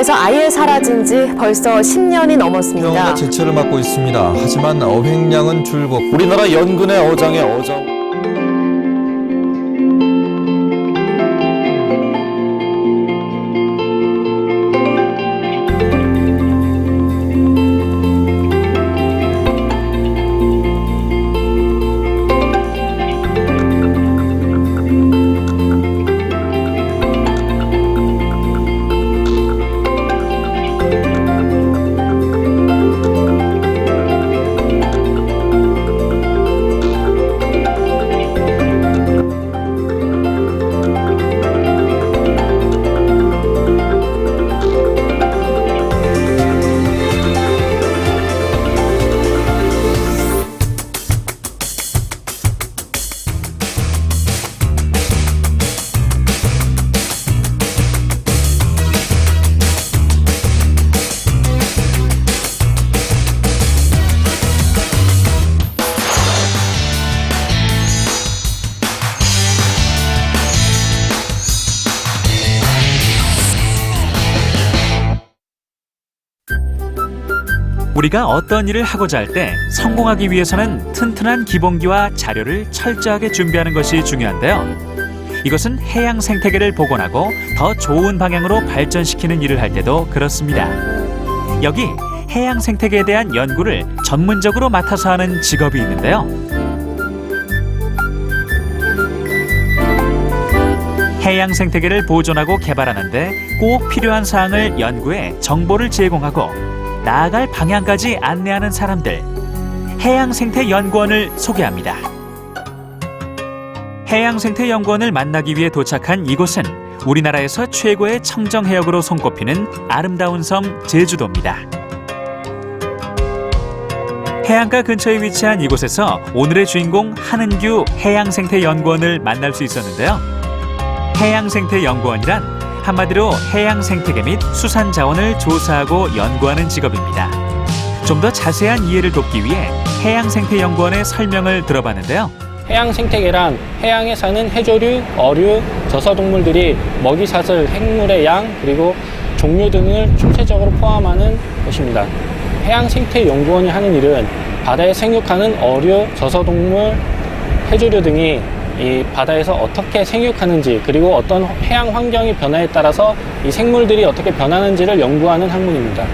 우리나라에서 아예 사라진 지 벌써 10년이 넘었습니다. 수영어가 제철을 맞고 있습니다. 하지만 어획량은 줄고 우리나라 연근의 어장의 어장. 우리가 어떤 일을 하고자 할 때 성공하기 위해서는 튼튼한 기본기와 자료를 철저하게 준비하는 것이 중요한데요. 이것은 해양 생태계를 복원하고 더 좋은 방향으로 발전시키는 일을 할 때도 그렇습니다. 여기 해양 생태계에 대한 연구를 전문적으로 맡아서 하는 직업이 있는데요. 해양 생태계를 보존하고 개발하는데 꼭 필요한 사항을 연구해 정보를 제공하고 나아갈 방향까지 안내하는 사람들, 해양생태연구원을 소개합니다. 해양생태연구원을 만나기 위해 도착한 이곳은 우리나라에서 최고의 청정해역으로 손꼽히는 아름다운 섬 제주도입니다. 해안가 근처에 위치한 이곳에서 오늘의 주인공 한은규 해양생태연구원을 만날 수 있었는데요. 해양생태연구원이란 한마디로 해양 생태계 및 수산 자원을 조사하고 연구하는 직업입니다. 좀 더 자세한 이해를 돕기 위해 해양생태연구원의 설명을 들어봤는데요. 해양 생태계란 해양에 사는 해조류, 어류, 저서동물들이 먹이 사슬, 핵물의 양, 그리고 종류 등을 총체적으로 포함하는 것입니다. 해양 생태 연구원이 하는 일은 바다에 생육하는 어류, 저서동물, 해조류 등이 이 바다에서 어떻게 생육하는지, 그리고 어떤 해양 환경의 변화에 따라서 이 생물들이 어떻게 변하는지를 연구하는 학문입니다.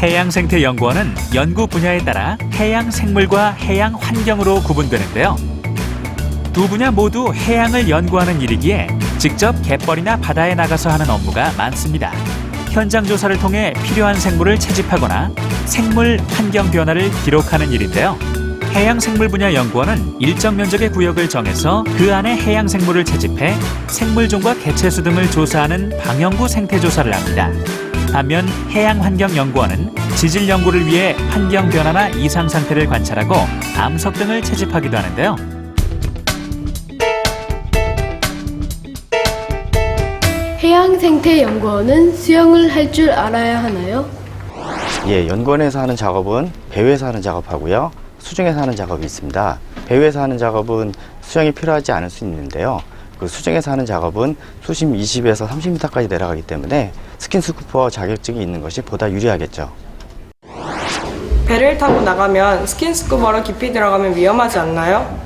해양생태연구원은 연구 분야에 따라 해양 생물과 해양 환경으로 구분되는데요. 두 분야 모두 해양을 연구하는 일이기에 직접 갯벌이나 바다에 나가서 하는 업무가 많습니다. 현장 조사를 통해 필요한 생물을 채집하거나 생물 환경 변화를 기록하는 일인데요. 해양생물 분야 연구원은 일정 면적의 구역을 정해서 그 안에 해양생물을 채집해 생물종과 개체수 등을 조사하는 방영구 생태조사를 합니다. 반면 해양환경연구원은 지질 연구를 위해 환경 변화나 이상 상태를 관찰하고 암석 등을 채집하기도 하는데요. 해양생태연구원은 수영을 할 줄 알아야 하나요? 예, 연구원에서 하는 작업은 배후에서 하는 작업하고요. 수중에서 하는 작업이 있습니다. 배후에서 하는 작업은 수영이 필요하지 않을 수 있는데요. 그 수중에서 하는 작업은 수심 20에서 30m까지 내려가기 때문에 스킨스쿠버 자격증이 있는 것이 보다 유리하겠죠. 배를 타고 나가면 스킨스쿠버로 깊이 들어가면 위험하지 않나요?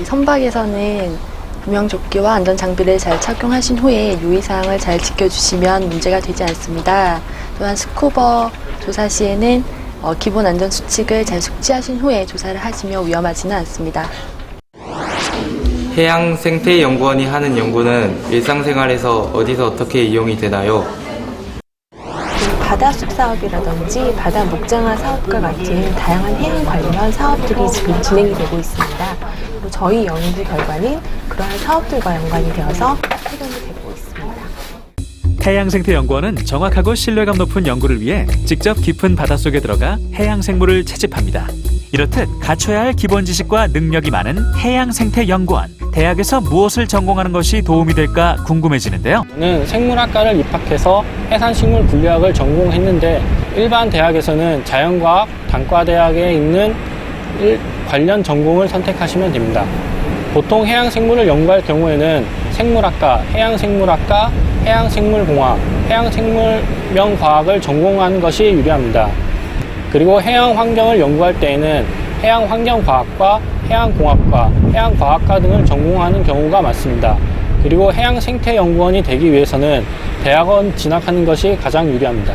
선박에서는 구명조끼와 안전장비를 잘 착용하신 후에 유의사항을 잘 지켜주시면 문제가 되지 않습니다. 또한 스쿠버 조사 시에는 기본 안전 수칙을 잘 숙지하신 후에 조사를 하시면 위험하지는 않습니다. 해양생태연구원이 하는 연구는 일상생활에서 어디서 어떻게 이용이 되나요? 바다숲 사업이라든지 바다 목장화 사업과 같은 다양한 해양 관련 사업들이 지금 진행이 되고 있습니다. 그리고 저희 연구 결과는 그러한 사업들과 연관이 되어서 실현이 되고 있습니다. 해양생태연구원은 정확하고 신뢰감 높은 연구를 위해 직접 깊은 바닷속에 들어가 해양생물을 채집합니다. 이렇듯 갖춰야 할 기본 지식과 능력이 많은 해양생태연구원. 대학에서 무엇을 전공하는 것이 도움이 될까 궁금해지는데요. 저는 생물학과를 입학해서 해산식물 분류학을 전공했는데 일반 대학에서는 자연과학, 단과대학에 있는 관련 전공을 선택하시면 됩니다. 보통 해양생물을 연구할 경우에는 생물학과, 해양생물학과, 해양생물공학, 해양생물명과학을 전공하는 것이 유리합니다. 그리고 해양환경을 연구할 때에는 해양환경과학과 해양공학과, 해양과학과 등을 전공하는 경우가 많습니다. 그리고 해양생태연구원이 되기 위해서는 대학원 진학하는 것이 가장 유리합니다.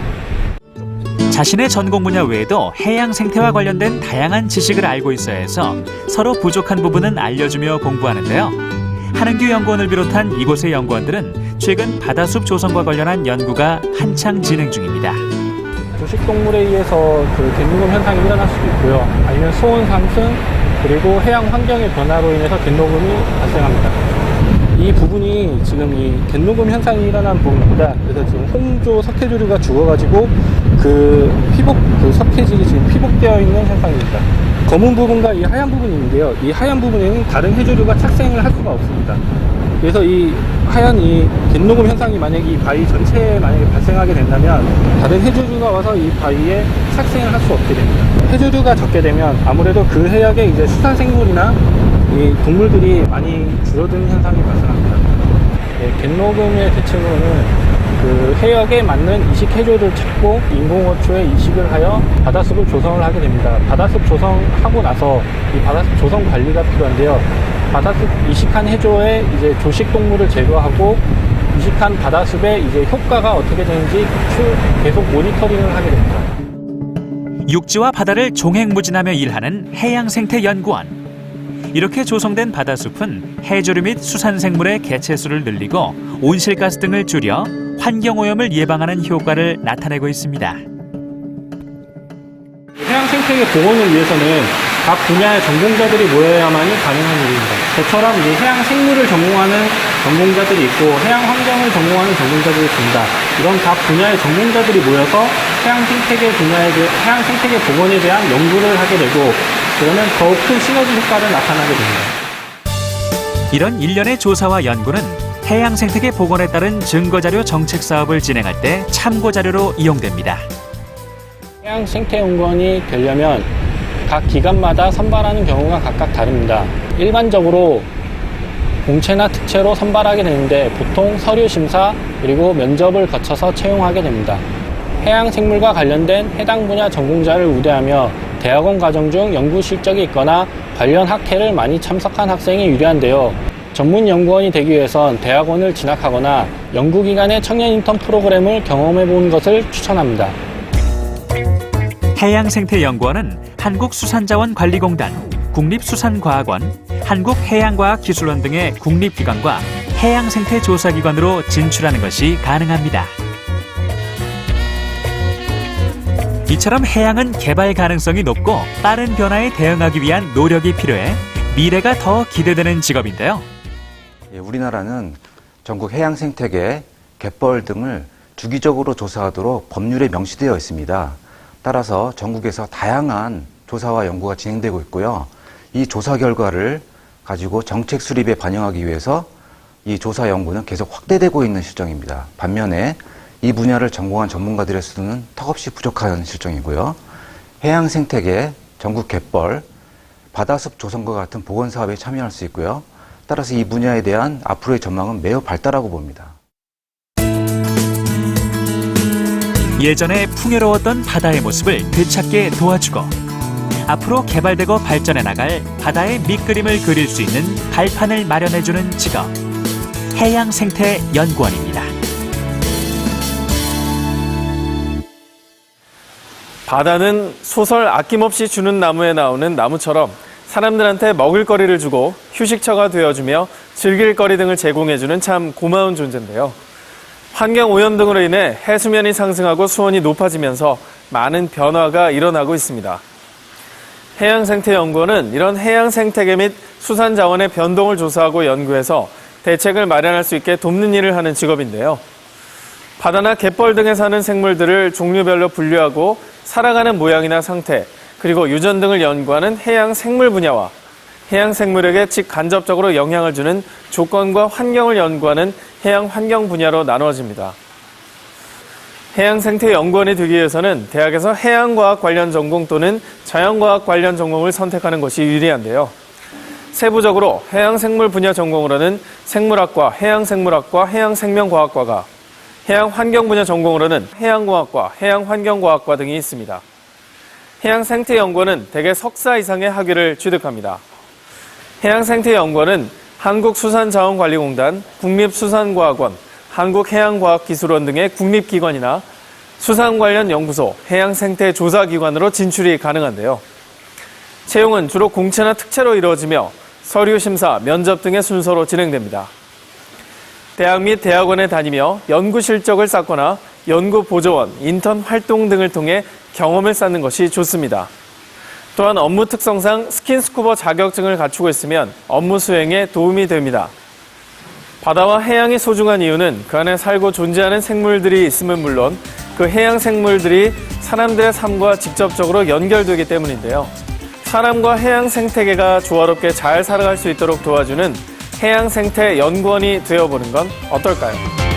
자신의 전공 분야 외에도 해양 생태와 관련된 다양한 지식을 알고 있어야 해서 서로 부족한 부분은 알려주며 공부하는데요. 한은규 연구원을 비롯한 이곳의 연구원들은 최근 바다숲 조성과 관련한 연구가 한창 진행 중입니다. 조식동물에 의해서 갯녹음 현상이 일어날 수도 있고요. 아니면 수온 상승, 그리고 해양 환경의 변화로 인해서 갯녹음이 발생합니다. 이 부분이 지금 이 갯녹음 현상이 일어난 부분입니다. 그래서 지금 홍조 석회조류가 죽어가지고 석회질이 지금 피복되어 있는 현상입니다. 검은 부분과 이 하얀 부분이 있는데요. 이 하얀 부분에는 다른 해조류가 착생을 할 수가 없습니다. 그래서 이 하얀 이 갯녹음 현상이 만약에 이 바위 전체에 만약에 발생하게 된다면 다른 해조류가 와서 이 바위에 착생을 할 수 없게 됩니다. 해조류가 적게 되면 아무래도 그 해역에 이제 수산생물이나 이 동물들이 많이 줄어드는 현상이 발생합니다. 갯녹음의 대책으로는 해역에 맞는 이식 해조를 찾고 인공어초에 이식을 하여 바다숲을 조성을 하게 됩니다. 바다숲 조성하고 나서 이 바다숲 조성 관리가 필요한데요. 바다숲 이식한 해조에 이제 조식 동물을 제거하고 이식한 바다숲의 이제 효과가 어떻게 되는지 계속 모니터링을 하게 됩니다. 육지와 바다를 종횡무진하며 일하는 해양생태연구원. 이렇게 조성된 바다숲은 해조류 및 수산생물의 개체수를 늘리고 온실가스 등을 줄여 환경오염을 예방하는 효과를 나타내고 있습니다. 해양생태계 복원을 위해서는 각 분야의 전공자들이 모여야만이 가능한 일입니다. 저처럼 이제 해양생물을 전공하는 전공자들이 있고 해양환경을 전공하는 전공자들이 있습니다. 이런 각 분야의 전공자들이 모여서 해양생태계 복원에 대한 연구를 하게 되고 그러면 더욱 큰 시너지 효과를 나타나게 됩니다. 이런 일련의 조사와 연구는 해양생태계 복원에 따른 증거자료 정책 사업을 진행할 때 참고자료로 이용됩니다. 해양생태연구원이 되려면 각 기관마다 선발하는 경우가 각각 다릅니다. 일반적으로 공채나 특채로 선발하게 되는데 보통 서류 심사 그리고 면접을 거쳐서 채용하게 됩니다. 해양생물과 관련된 해당 분야 전공자를 우대하며 대학원 과정 중 연구 실적이 있거나 관련 학회를 많이 참석한 학생이 유리한데요. 전문 연구원이 되기 위해선 대학원을 진학하거나 연구기관의 청년 인턴 프로그램을 경험해보는 것을 추천합니다. 해양생태연구원은 한국수산자원관리공단, 국립수산과학원, 한국해양과학기술원 등의 국립기관과 해양생태조사기관으로 진출하는 것이 가능합니다. 이처럼 해양은 개발 가능성이 높고 빠른 변화에 대응하기 위한 노력이 필요해 미래가 더 기대되는 직업인데요. 우리나라는 전국 해양 생태계, 갯벌 등을 주기적으로 조사하도록 법률에 명시되어 있습니다. 따라서 전국에서 다양한 조사와 연구가 진행되고 있고요. 이 조사 결과를 가지고 정책 수립에 반영하기 위해서 이 조사 연구는 계속 확대되고 있는 실정입니다. 반면에 이 분야를 전공한 전문가들의 수는 턱없이 부족한 실정이고요. 해양 생태계, 전국 갯벌, 바다숲 조성과 같은 보건 사업에 참여할 수 있고요. 따라서 이 분야에 대한 앞으로의 전망은 매우 밝다라고 봅니다. 예전에 풍요로웠던 바다의 모습을 되찾게 도와주고 앞으로 개발되고 발전해 나갈 바다의 밑그림을 그릴 수 있는 발판을 마련해주는 직업, 해양생태연구원입니다. 바다는 소설 아낌없이 주는 나무에 나오는 나무처럼 사람들한테 먹을거리를 주고 휴식처가 되어주며 즐길거리 등을 제공해주는 참 고마운 존재인데요. 환경오염 등으로 인해 해수면이 상승하고 수온이 높아지면서 많은 변화가 일어나고 있습니다. 해양생태연구원은 이런 해양생태계 및 수산자원의 변동을 조사하고 연구해서 대책을 마련할 수 있게 돕는 일을 하는 직업인데요. 바다나 갯벌 등에 사는 생물들을 종류별로 분류하고 살아가는 모양이나 상태, 그리고 유전 등을 연구하는 해양생물 분야와 해양생물에게 직간접적으로 영향을 주는 조건과 환경을 연구하는 해양환경 분야로 나누어집니다. 해양생태연구원이 되기 위해서는 대학에서 해양과학 관련 전공 또는 자연과학 관련 전공을 선택하는 것이 유리한데요. 세부적으로 해양생물 분야 전공으로는 생물학과, 해양생물학과, 해양생명과학과가, 해양환경 분야 전공으로는 해양공학과, 해양환경과학과 등이 있습니다. 해양생태연구원은 대개 석사 이상의 학위를 취득합니다. 해양생태연구원은 한국수산자원관리공단, 국립수산과학원, 한국해양과학기술원 등의 국립기관이나 수산 관련 연구소, 해양생태조사기관으로 진출이 가능한데요. 채용은 주로 공채나 특채로 이루어지며 서류 심사, 면접 등의 순서로 진행됩니다. 대학 및 대학원에 다니며 연구 실적을 쌓거나 연구 보조원, 인턴 활동 등을 통해 경험을 쌓는 것이 좋습니다. 또한 업무 특성상 스킨스쿠버 자격증을 갖추고 있으면 업무 수행에 도움이 됩니다. 바다와 해양이 소중한 이유는 그 안에 살고 존재하는 생물들이 있음은 물론 그 해양 생물들이 사람들의 삶과 직접적으로 연결되기 때문인데요. 사람과 해양 생태계가 조화롭게 잘 살아갈 수 있도록 도와주는 해양생태연구원이 되어보는 건 어떨까요?